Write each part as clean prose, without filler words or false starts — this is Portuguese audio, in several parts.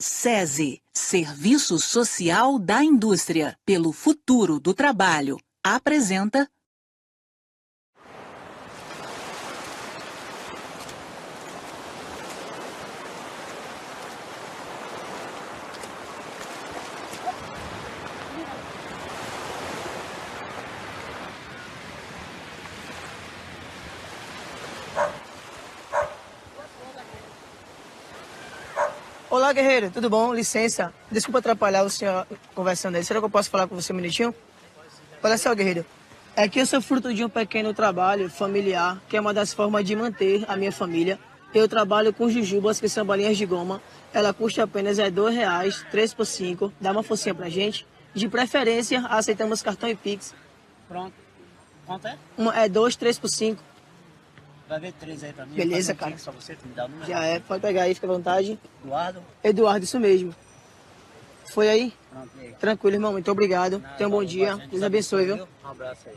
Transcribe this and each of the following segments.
SESI, Serviço Social da Indústria, pelo futuro do trabalho, apresenta... Olá, guerreiro, tudo bom? Licença. Desculpa atrapalhar o senhor conversando aí. Será que eu posso falar com você um minutinho? Olha só, guerreiro. É que eu sou fruto de um pequeno trabalho familiar, que é uma das formas de manter a minha família. Eu trabalho com jujubas, que são balinhas de goma. Ela custa apenas R$2, 3 por 5. Dá uma forcinha pra gente. De preferência, aceitamos cartão e Pix. Pronto. Quanto é? É 2, 3 por 5. Vai ver 3 aí pra mim. Beleza, cara. Só você, tu me dá o número. Já é, pode pegar aí, fica à vontade. Eduardo? Eduardo, isso mesmo. Foi aí? Pronto, e aí? Tranquilo, irmão. Muito obrigado. Tenha um bom dia. Deus abençoe, viu? Um abraço aí.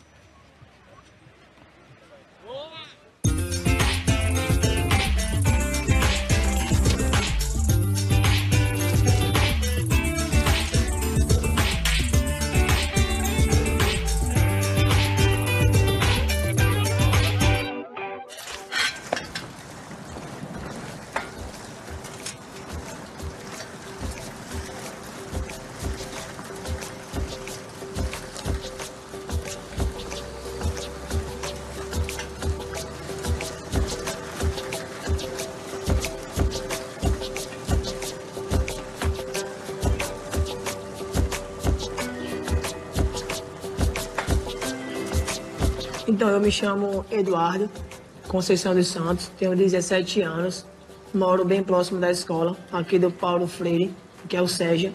Então, eu me chamo Eduardo Conceição dos Santos, tenho 17 anos, moro bem próximo da escola, aqui do Paulo Freire, que é o SEJA.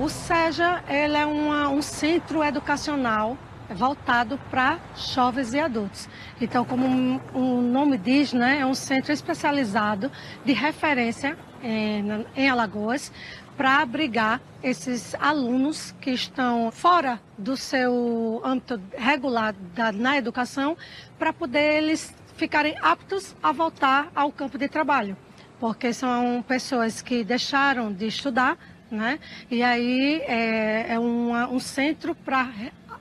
O SEJA ele é um centro educacional voltado para jovens e adultos. Então, como o nome diz, né, é um centro especializado de referência em Alagoas para abrigar esses alunos que estão fora do seu âmbito regular na educação, para poder eles ficarem aptos a voltar ao campo de trabalho, porque são pessoas que deixaram de estudar, né? E aí é um centro para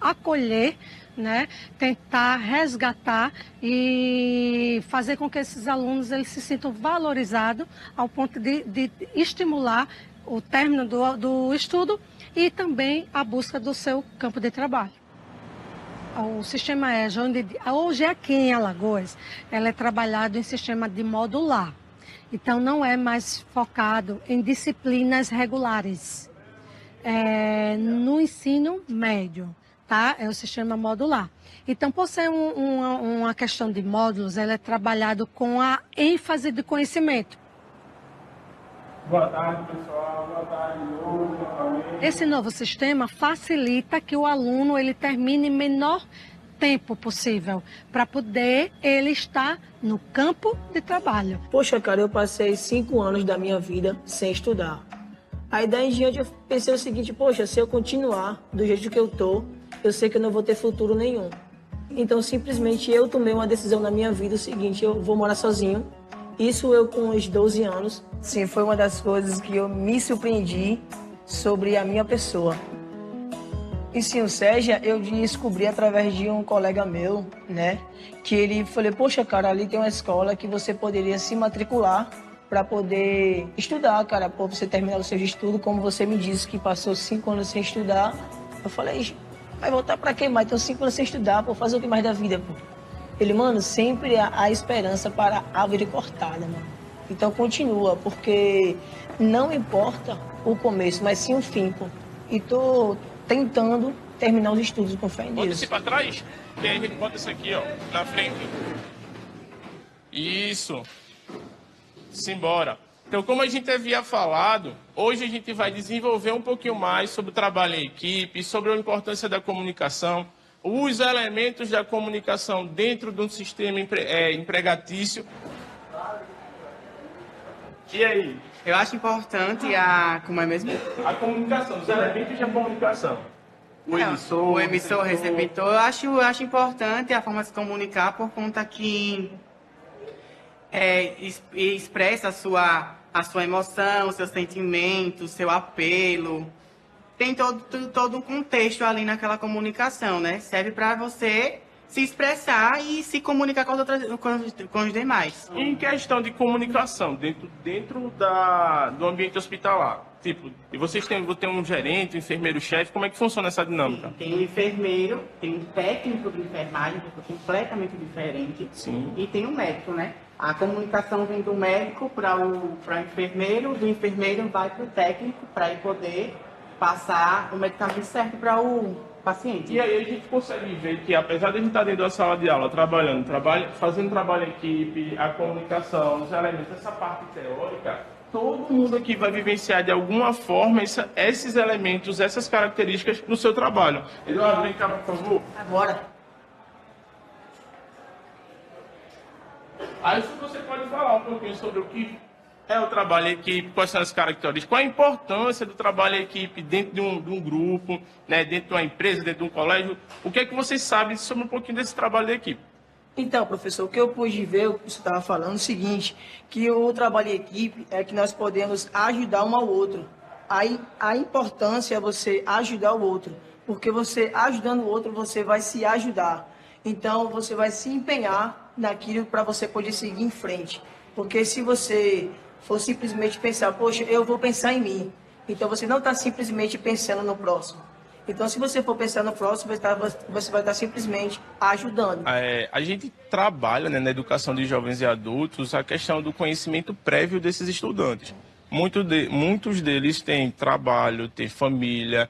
acolher, né? Tentar resgatar e fazer com que esses alunos eles se sintam valorizados ao ponto de estimular o término do estudo e também a busca do seu campo de trabalho. O sistema EJA, hoje aqui em Alagoas, ela é trabalhado em sistema de modular. Então, não é mais focado em disciplinas regulares. No ensino médio, tá? É o sistema modular. Então, por ser uma questão de módulos, ela é trabalhado com a ênfase de conhecimento. Boa tarde, pessoal. Boa tarde, novamente. Esse novo sistema facilita que o aluno ele termine em menor tempo possível para poder ele estar no campo de trabalho. Poxa, cara, eu passei 5 anos da minha vida sem estudar. Aí daí em diante eu pensei o seguinte, poxa, se eu continuar do jeito que eu tô, eu sei que eu não vou ter futuro nenhum. Então simplesmente eu tomei uma decisão na minha vida, o seguinte, eu vou morar sozinho. Isso eu com uns 12 anos. Sim, foi uma das coisas que eu me surpreendi sobre a minha pessoa. E sim, o SEJA eu descobri através de um colega meu, né? Que ele falou, poxa, cara, ali tem uma escola que você poderia se matricular para poder estudar, cara, para você terminar o seu estudo, como você me disse que passou 5 anos sem estudar. Eu falei, vai voltar para quê mais? Tenho 5 anos sem estudar, pô, fazer o que mais da vida, pô? Ele, mano, sempre há esperança para a árvore cortada, mano. Então continua, porque não importa o começo, mas sim o fim, pô. E tô tentando terminar os estudos com fé em Deus. Bota esse pra trás, e aí a gente bota isso aqui, ó, na frente. Isso. Simbora. Então, como a gente havia falado, hoje a gente vai desenvolver um pouquinho mais sobre o trabalho em equipe, sobre a importância da comunicação, os elementos da comunicação dentro de um sistema empregatício. E aí? Eu acho importante como é mesmo? A comunicação, os elementos da comunicação. O emissor, o receptor, eu acho importante a forma de se comunicar por conta que expressa a sua emoção, seu sentimento, seu apelo. Tem todo um contexto ali naquela comunicação, né? Serve para você se expressar e se comunicar com os demais. Em questão de comunicação, dentro do ambiente hospitalar, tipo, e vocês têm um gerente, um enfermeiro-chefe, como é que funciona essa dinâmica? Tem um enfermeiro, tem um técnico de enfermagem, que é completamente diferente, Sim. E tem um médico, né? A comunicação vem do médico para o enfermeiro, do enfermeiro vai para o técnico para ele poder passar o medicamento certo para o paciente. E aí a gente consegue ver que, apesar de a gente estar dentro da sala de aula, fazendo trabalho em equipe, a comunicação, os elementos, essa parte teórica, todo mundo aqui vai vivenciar de alguma forma esses elementos, essas características no seu trabalho. Eduardo, vem cá, por favor. Agora, Aí você pode falar um pouquinho sobre o que é o trabalho em equipe, quais são as características, qual a importância do trabalho em equipe dentro de um grupo, né, dentro de uma empresa, dentro de um colégio. O que é que vocês sabem sobre um pouquinho desse trabalho em equipe? então, professor, o que eu pude ver, o que você estava falando, é o seguinte, que o trabalho em equipe é que nós podemos ajudar um ao outro. Aí a importância é você ajudar o outro, porque você ajudando o outro, você vai se ajudar. Então, você vai se empenhar naquilo para você poder seguir em frente. Porque se você for simplesmente pensar, poxa, eu vou pensar em mim, então você não está simplesmente pensando no próximo. Então, se você for pensar no próximo, você vai estar simplesmente ajudando. A gente trabalha, né, na educação de jovens e adultos a questão do conhecimento prévio desses estudantes. Muitos deles têm trabalho, têm família,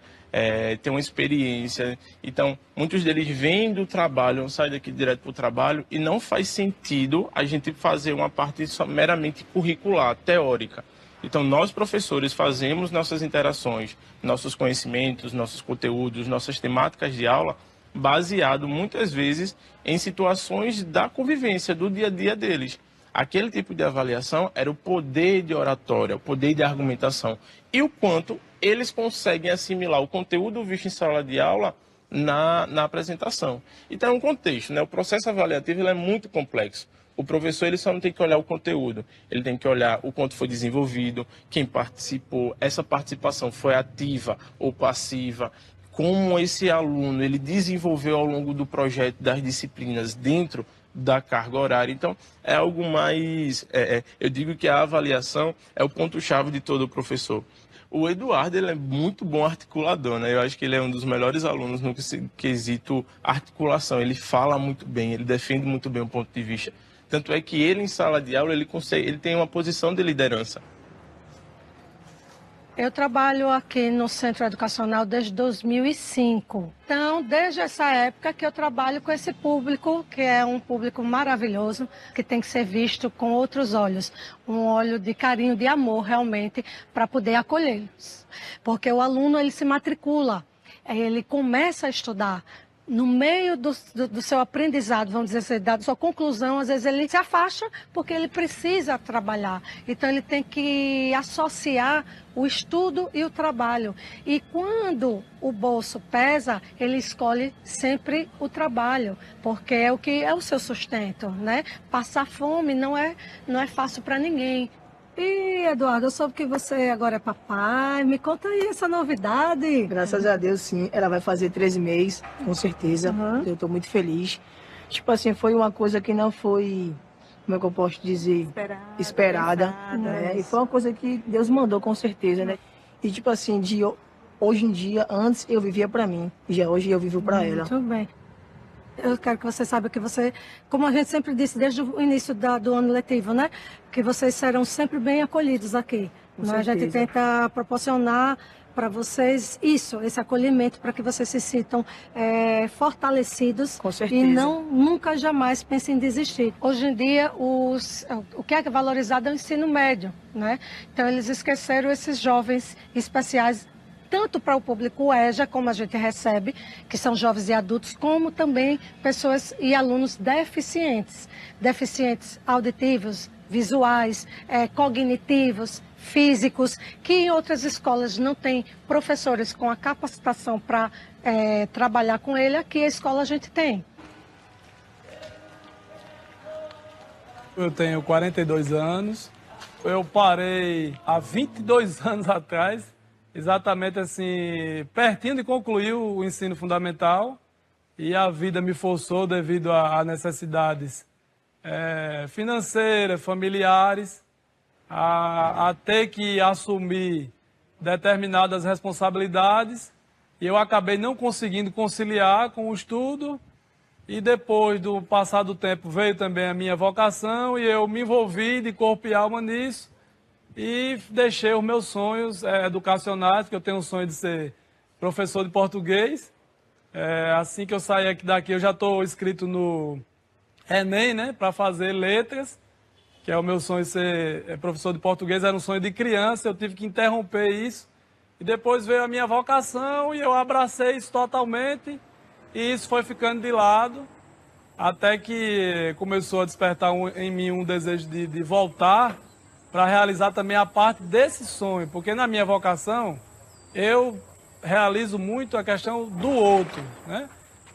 têm uma experiência. Então, muitos deles vêm do trabalho, saem daqui direto para o trabalho e não faz sentido a gente fazer uma parte meramente curricular, teórica. Então, nós, professores, fazemos nossas interações, nossos conhecimentos, nossos conteúdos, nossas temáticas de aula, baseado, muitas vezes, em situações da convivência, do dia a dia deles. Aquele tipo de avaliação era o poder de oratória, o poder de argumentação. E o quanto eles conseguem assimilar o conteúdo visto em sala de aula na apresentação. Então, é um contexto, né? O processo avaliativo ele é muito complexo. O professor ele só não tem que olhar o conteúdo, ele tem que olhar o quanto foi desenvolvido, quem participou, essa participação foi ativa ou passiva, como esse aluno ele desenvolveu ao longo do projeto das disciplinas dentro da carga horária. Então, é algo mais... eu digo que a avaliação é o ponto-chave de todo professor. O Eduardo ele é muito bom articulador, né? Eu acho que ele é um dos melhores alunos no quesito articulação. Ele fala muito bem, ele defende muito bem o ponto de vista. Tanto é que ele, em sala de aula, ele tem uma posição de liderança. Eu trabalho aqui no Centro Educacional desde 2005. Então, desde essa época que eu trabalho com esse público, que é um público maravilhoso, que tem que ser visto com outros olhos. Um olho de carinho, de amor, realmente, para poder acolhê-los. Porque o aluno, ele se matricula, ele começa a estudar. No meio do seu aprendizado, vamos dizer assim, da sua conclusão, às vezes ele se afasta porque ele precisa trabalhar. Então, ele tem que associar o estudo e o trabalho. E quando o bolso pesa, ele escolhe sempre o trabalho, porque é o que é o seu sustento, né? Passar fome não é fácil para ninguém. E, Eduardo, eu soube que você agora é papai. Me conta aí essa novidade. Graças a Deus, sim. Ela vai fazer 13 meses, com certeza. Uhum. Eu estou muito feliz. Tipo assim, foi uma coisa que não foi, como é que eu posso dizer? Esperada. Né? E foi uma coisa que Deus mandou, com certeza, né? E tipo assim, hoje em dia, antes eu vivia para mim. E hoje eu vivo para ela. Muito bem. Eu quero que você saiba que você, como a gente sempre disse desde o início do ano letivo, né? Que vocês serão sempre bem acolhidos aqui. Com A gente certeza. tenta proporcionar para vocês esse acolhimento, para que vocês se sintam fortalecidos. Com certeza. E nunca jamais pensem em desistir. Hoje em dia, o que é valorizado é o ensino médio, né? Então, eles esqueceram esses jovens especiais, tanto para o público EJA, como a gente recebe, que são jovens e adultos, como também pessoas e alunos deficientes auditivos, visuais, cognitivos, físicos, que em outras escolas não tem professores com a capacitação para trabalhar com ele, aqui a escola a gente tem. Eu tenho 42 anos, eu parei há 22 anos atrás, exatamente assim, pertinho de concluir o ensino fundamental, e a vida me forçou devido a necessidades financeiras, familiares, a ter que assumir determinadas responsabilidades, e eu acabei não conseguindo conciliar com o estudo. E depois do passar do tempo veio também a minha vocação e eu me envolvi de corpo e alma nisso e deixei os meus sonhos educacionais, que eu tenho o sonho de ser professor de português. Assim que eu sair daqui, eu já estou inscrito no Enem, né, para fazer letras, que é o meu sonho de ser professor de português, era um sonho de criança, eu tive que interromper isso. E depois veio a minha vocação e eu abracei isso totalmente. E isso foi ficando de lado, até que começou a despertar em mim um desejo de voltar para realizar também a parte desse sonho. Porque na minha vocação, eu realizo muito a questão do outro, né?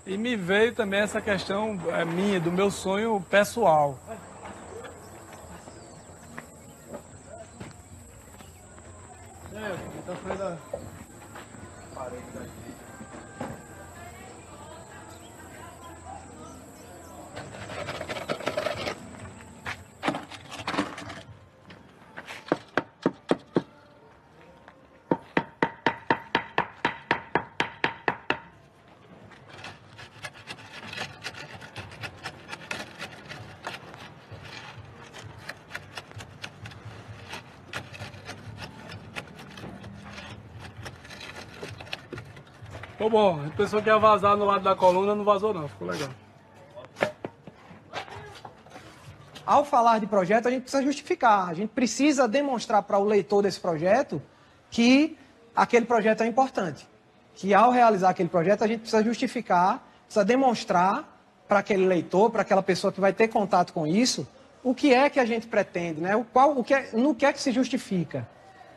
E me veio também essa questão minha, do meu sonho pessoal. Ficou bom, a pessoa que ia vazar no lado da coluna não vazou não, ficou legal. Ao falar de projeto, a gente precisa justificar, a gente precisa demonstrar para o leitor desse projeto que aquele projeto é importante. Que ao realizar aquele projeto, a gente precisa justificar, precisa demonstrar para aquele leitor, para aquela pessoa que vai ter contato com isso, o que é que a gente pretende, né? No que é que se justifica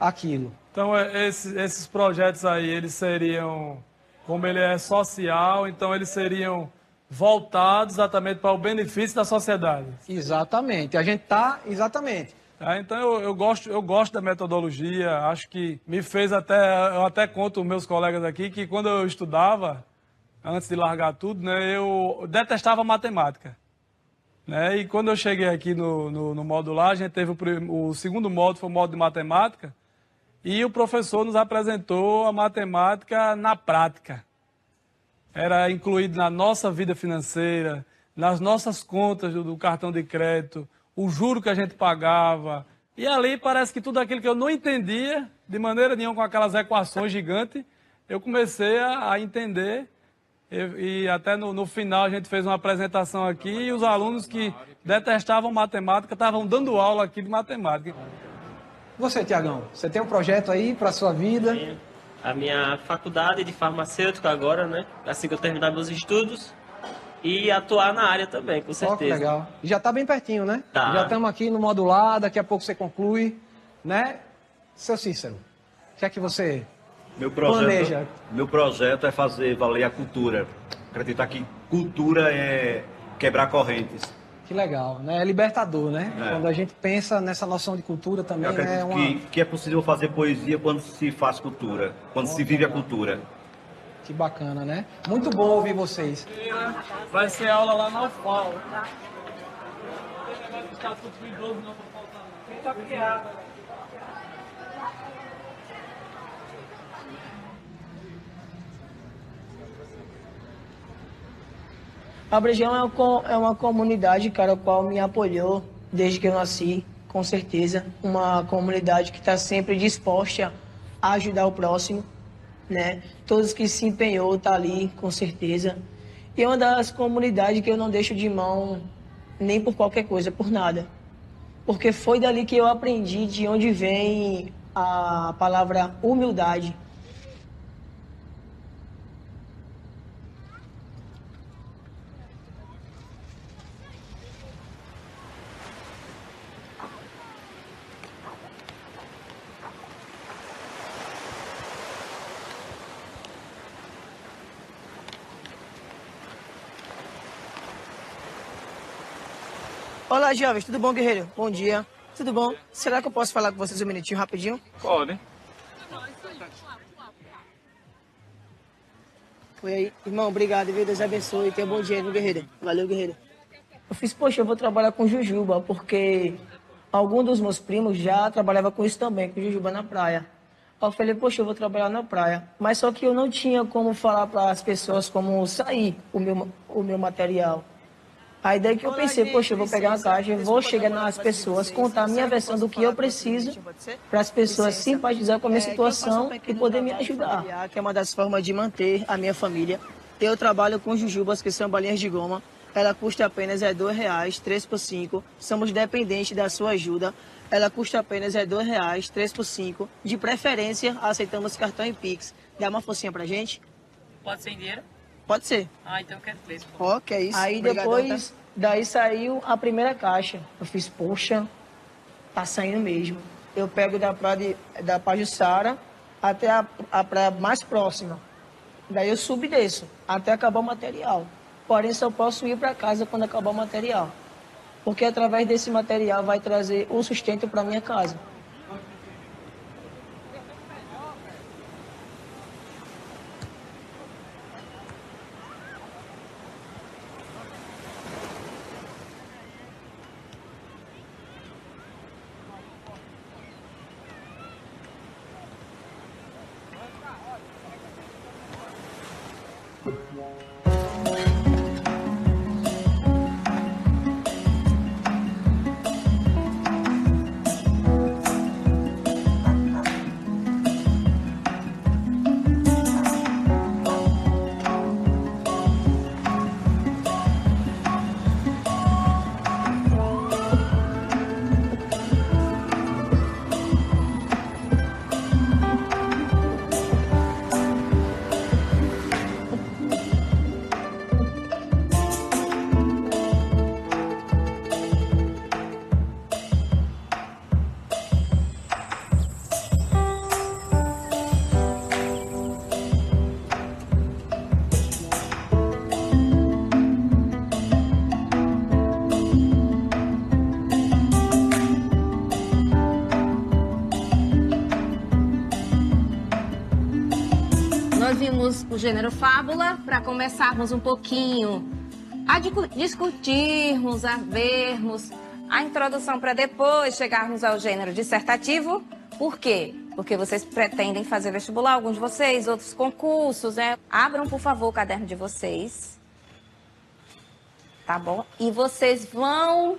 aquilo. Então, esses projetos aí, eles seriam, como ele é social, então eles seriam voltados exatamente para o benefício da sociedade. Exatamente, a gente está, exatamente. Então eu gosto da metodologia, acho que me fez eu até conto os meus colegas aqui que quando eu estudava, antes de largar tudo, né, eu detestava matemática. Né, e quando eu cheguei aqui no modular, a gente teve o segundo módulo, foi o módulo de matemática, e o professor nos apresentou a matemática na prática. Era incluído na nossa vida financeira, nas nossas contas do cartão de crédito, o juro que a gente pagava. E ali parece que tudo aquilo que eu não entendia, de maneira nenhuma com aquelas equações gigantes, eu comecei a entender. E até no final a gente fez uma apresentação aqui e os alunos que detestavam matemática estavam dando aula aqui de matemática. Você, Tiagão, você tem um projeto aí para a sua vida? Sim. A minha faculdade de farmacêutica agora, né? Assim que eu terminar meus estudos. E atuar na área também, com certeza. Oh, que legal. E já está bem pertinho, né? Tá. Já estamos aqui no modular, daqui a pouco você conclui, né? Seu Cícero, o que é que você planeja? Meu projeto é fazer valer a cultura. Acreditar que cultura é quebrar correntes. Que legal, né? É libertador, né? É. Quando a gente pensa nessa noção de cultura também, Eu acredito que é possível fazer poesia quando se faz cultura, quando se vive a cultura. Que bacana, né? Muito bom ouvir vocês. Vai ser aula lá na UFAL. A Brejão é uma comunidade, cara, a qual me apoiou desde que eu nasci, com certeza. Uma comunidade que está sempre disposta a ajudar o próximo, né? Todos que se empenhou tá ali, com certeza. E é uma das comunidades que eu não deixo de mão nem por qualquer coisa, por nada. Porque foi dali que eu aprendi de onde vem a palavra humildade. Olá, jovens, tudo bom, guerreiro? Bom dia. Tudo bom? Será que eu posso falar com vocês um minutinho, rapidinho? Pode. Oi aí. Irmão, obrigado, viu? Deus abençoe. Tenha um bom dia, viu, guerreiro? Valeu, guerreiro. Eu fiz, poxa, eu vou trabalhar com jujuba, porque algum dos meus primos já trabalhava com isso também, com jujuba na praia. Aí eu falei, poxa, eu vou trabalhar na praia. Mas só que eu não tinha como falar para as pessoas como sair o meu material. Aí daí que eu pensei, poxa, eu vou pegar uma caixa, vou chegar nas pessoas, contar a minha versão do que eu preciso, para as pessoas simpatizar com a minha situação e poder me ajudar. Que é uma das formas de manter a minha família. Eu trabalho com jujubas, que são balinhas de goma. Ela custa apenas R$2, 3 por 5. Somos dependentes da sua ajuda. Ela custa apenas R$2, 3 por 5. De preferência, aceitamos cartão e Pix. Dá uma forcinha pra gente? Pode ser em dinheiro? Pode ser. Ah, então eu quero 3. Ó, que é isso. Aí depois, daí saiu a primeira caixa. Eu fiz, poxa, tá saindo mesmo. Eu pego da Pajuçara até a praia mais próxima. Daí eu subo e desço, até acabar o material. Porém, só posso ir para casa quando acabar o material. Porque através desse material vai trazer o sustento para minha casa. Nós vimos o gênero fábula para começarmos um pouquinho a discutirmos, a vermos a introdução para depois chegarmos ao gênero dissertativo. Por quê? Porque vocês pretendem fazer vestibular, alguns de vocês, outros concursos, né? Abram, por favor, o caderno de vocês. Tá bom? E vocês vão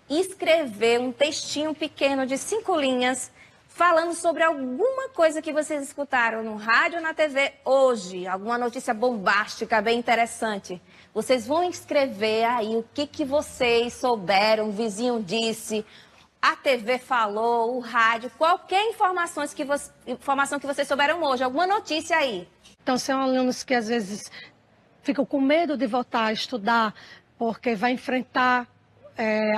escrever um textinho pequeno de 5 linhas falando sobre alguma coisa que vocês escutaram no rádio ou na TV hoje, alguma notícia bombástica, bem interessante. Vocês vão escrever aí o que vocês souberam, o vizinho disse, a TV falou, o rádio, qualquer informação que vocês souberam hoje, alguma notícia aí. Então, são alunos que às vezes ficam com medo de voltar a estudar, porque vai enfrentar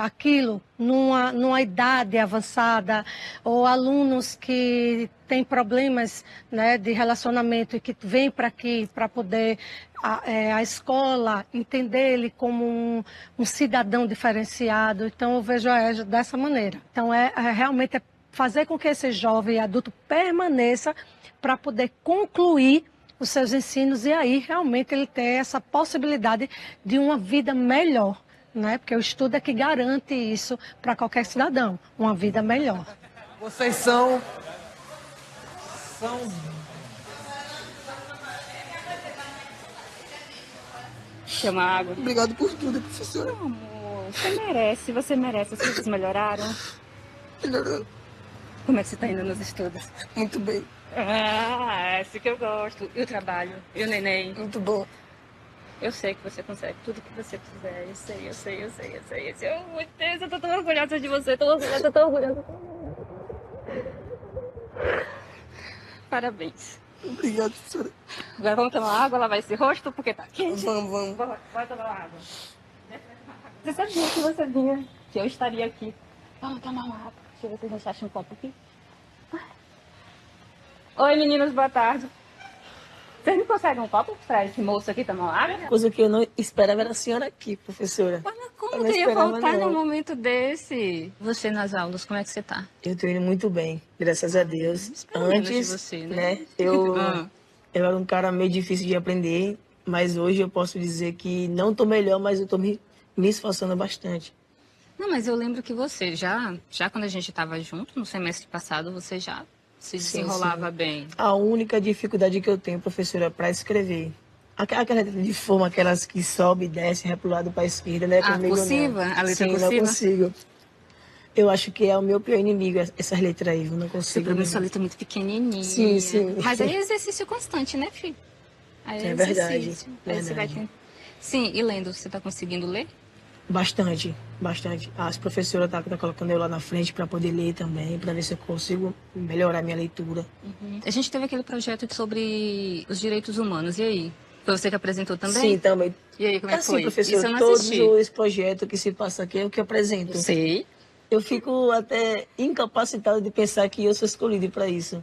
aquilo numa idade avançada, ou alunos que têm problemas, né, de relacionamento e que vêm para aqui para poder a escola entender ele como um cidadão diferenciado. Então eu vejo a EJA dessa maneira. Então realmente fazer com que esse jovem adulto permaneça para poder concluir os seus ensinos e aí realmente ele ter essa possibilidade de uma vida melhor. Né? Porque o estudo é que garante isso para qualquer cidadão, uma vida melhor. Vocês são... Chama água. Obrigado por tudo, professora. Amor, você merece. As coisas melhoraram? Melhorou. Como é que você está indo nos estudos? Muito bem. Ah, esse que eu gosto. E o trabalho? E o neném? Muito bom. Eu sei que você consegue tudo que você quiser. Eu sei. Oh, meu Deus, eu tô tão orgulhosa de você. Tô orgulhosa. Parabéns. Obrigado, professora. Agora vamos tomar água, lavar esse rosto, porque tá quente. Vamos. Vai tomar água. Você sabia que você vinha, que eu estaria aqui. Vamos tomar uma água. Deixa eu ver se a gente acha um copo aqui. Oi, meninos, boa tarde. Vocês não conseguem um copo para esse moço aqui tomar água? Coisa que eu não esperava era a senhora aqui, professora. Mas Como Eu não que ia esperava, faltar não. num momento desse? Você nas aulas, como é que você tá? Eu tô indo muito bem, graças a Deus. menos de Antes, você, né? né, eu, Ah. eu era um cara meio difícil de aprender, mas hoje eu posso dizer que não tô melhor, mas eu tô me esforçando bastante. Não, mas eu lembro que você já quando a gente estava junto, no semestre passado, você já se Sim, desenrolava sim. bem. A única dificuldade que eu tenho, professora, é para escrever. Aquela letra de forma, aquelas que sobe e desce, vai pro lado para a esquerda, né? A Comigo cursiva? não. A letra Sim, cursiva? não consigo. Eu acho que é o meu pior inimigo, essas letras aí, eu não Seu consigo. problema é mesmo. sua letra muito pequenininha. Sim, sim. Mas aí é exercício constante, né, filho? Aí É verdade, exercício. Aí você vai verdade. Sim, e lendo, você tá conseguindo ler? Bastante, bastante. As professoras tá colocando eu lá na frente para poder ler também, para ver se eu consigo melhorar minha leitura. A gente teve aquele projeto sobre os direitos humanos, e aí? Foi você que apresentou também? Sim, também. E aí, como é que Assim, foi? professor, Isso eu não todos assisti. os projetos que se passam aqui é o que eu apresento. Sei. Eu fico até incapacitado de pensar que eu sou escolhido para isso.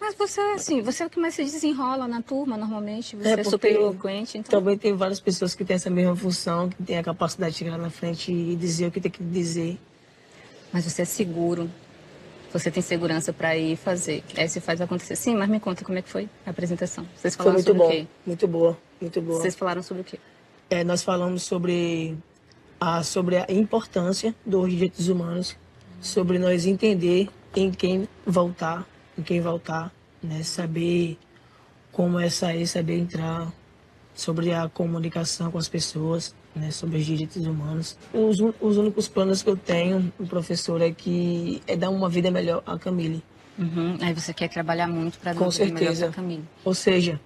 Mas você, assim, você é o que mais se desenrola na turma, normalmente. Você é porque super eloquente, então... também tem várias pessoas que têm essa mesma função, que têm a capacidade de chegar lá na frente e dizer o que tem que dizer. Mas você é seguro. Você tem segurança para ir fazer. Aí você faz acontecer. Sim, mas me conta como é que foi a apresentação. Vocês Foi falaram muito sobre bom, o quê? muito boa, muito boa. Vocês falaram sobre o quê? Nós falamos sobre a importância dos direitos humanos, sobre nós entender em quem voltar, né? Saber como é sair, saber entrar, sobre a comunicação com as pessoas, né? Sobre os direitos humanos. Os únicos planos que eu tenho, o professor, é dar uma vida melhor à Camille. Aí você quer trabalhar muito para dar Com uma vida melhor certeza. para Camille. Ou seja,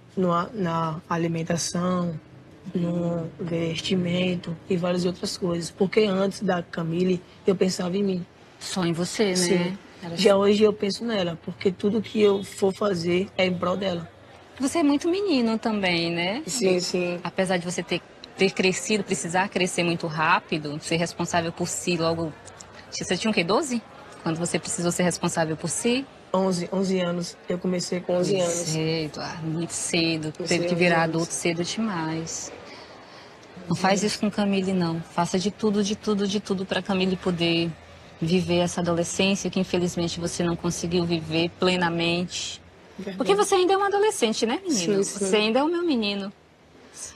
na alimentação, no vestimento e várias outras coisas. Porque antes da Camille, eu pensava em mim. Só em você, né? Sim. Era Já hoje eu penso nela, porque tudo que eu for fazer é em prol dela. Você é muito menino também, né? Sim, sim. Apesar de você ter crescido, precisar crescer muito rápido, ser responsável por si logo... Você tinha o quê, 12? Quando você precisou ser responsável por si? 11 anos. Eu comecei com 11 anos. Cedo, muito cedo. Comecei Teve que 11 virar anos. adulto cedo demais. Não faz isso com Camille, não. Faça de tudo para Camille poder viver essa adolescência que infelizmente você não conseguiu viver plenamente. Verdade. Porque você ainda é um adolescente, né, menino? Sim, sim. Você ainda é o meu menino.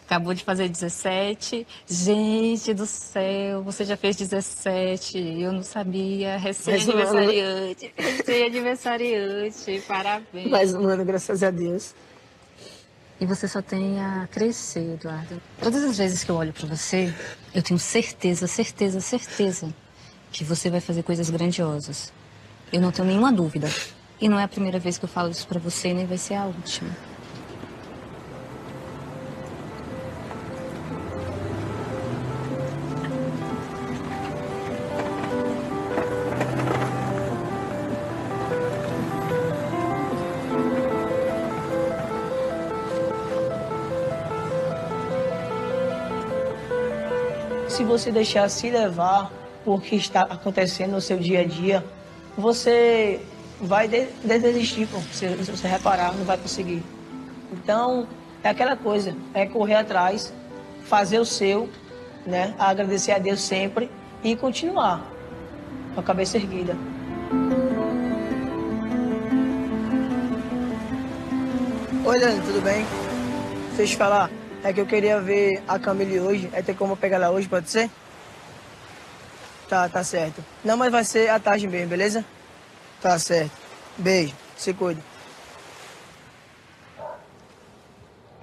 Acabou de fazer 17. Gente do céu, você já fez 17. Eu não sabia. Recém-aniversariante. Recém-aniversariante. Parabéns. Mais um ano, graças a Deus. E você só tem a crescer, Eduardo. Todas as vezes que eu olho pra você, eu tenho certeza que você vai fazer coisas grandiosas. Eu não tenho nenhuma dúvida. E não é a primeira vez que eu falo isso pra você, nem vai ser a última. Se você deixar se levar por que está acontecendo no seu dia a dia, você vai desistir, pô. Se você reparar, não vai conseguir. Então, é aquela coisa, é correr atrás, fazer o seu, né? Agradecer a Deus sempre e continuar com a cabeça erguida. Oi, Dani, tudo bem? Deixa eu te falar, é que eu queria ver a Camille hoje. Tem como eu pegar ela hoje, pode ser? Tá certo. Não, mas vai ser à tarde mesmo, beleza? Tá certo. Beijo, se cuida.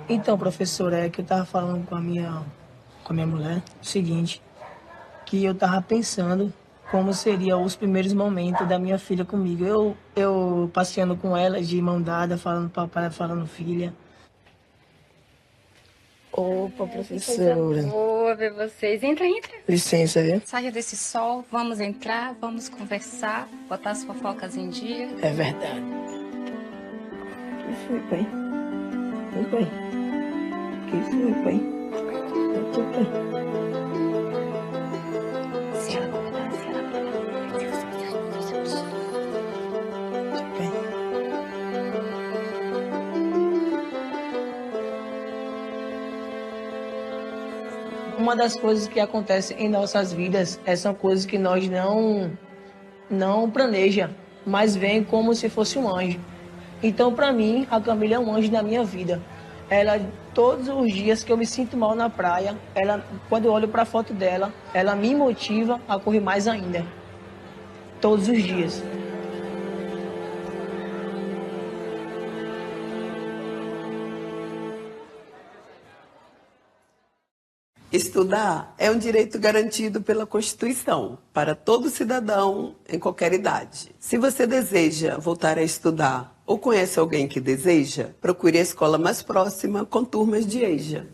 Então, professora, é que eu tava falando com a minha mulher o seguinte, que eu tava pensando como seriam os primeiros momentos da minha filha comigo. Eu passeando com ela de mão dada, falando papai, falando filha. Opa, professora. Boa ver vocês. Entra. Licença, viu? Saia desse sol, vamos entrar, vamos conversar, botar as fofocas em dia. É verdade. Que foi, pai? Oi, pai. Que foi, pai? Que pai? Se ela acordar, uma das coisas que acontecem em nossas vidas são coisas que nós não planeja, mas vem como se fosse um anjo. Então, para mim, a Camila é um anjo na minha vida. Ela, todos os dias que eu me sinto mal na praia, quando eu olho para a foto dela, ela me motiva a correr mais ainda. Todos os dias. Estudar é um direito garantido pela Constituição para todo cidadão em qualquer idade. Se você deseja voltar a estudar ou conhece alguém que deseja, procure a escola mais próxima com turmas de EJA.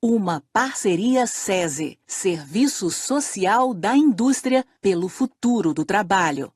Uma parceria SESI, Serviço Social da Indústria pelo Futuro do Trabalho.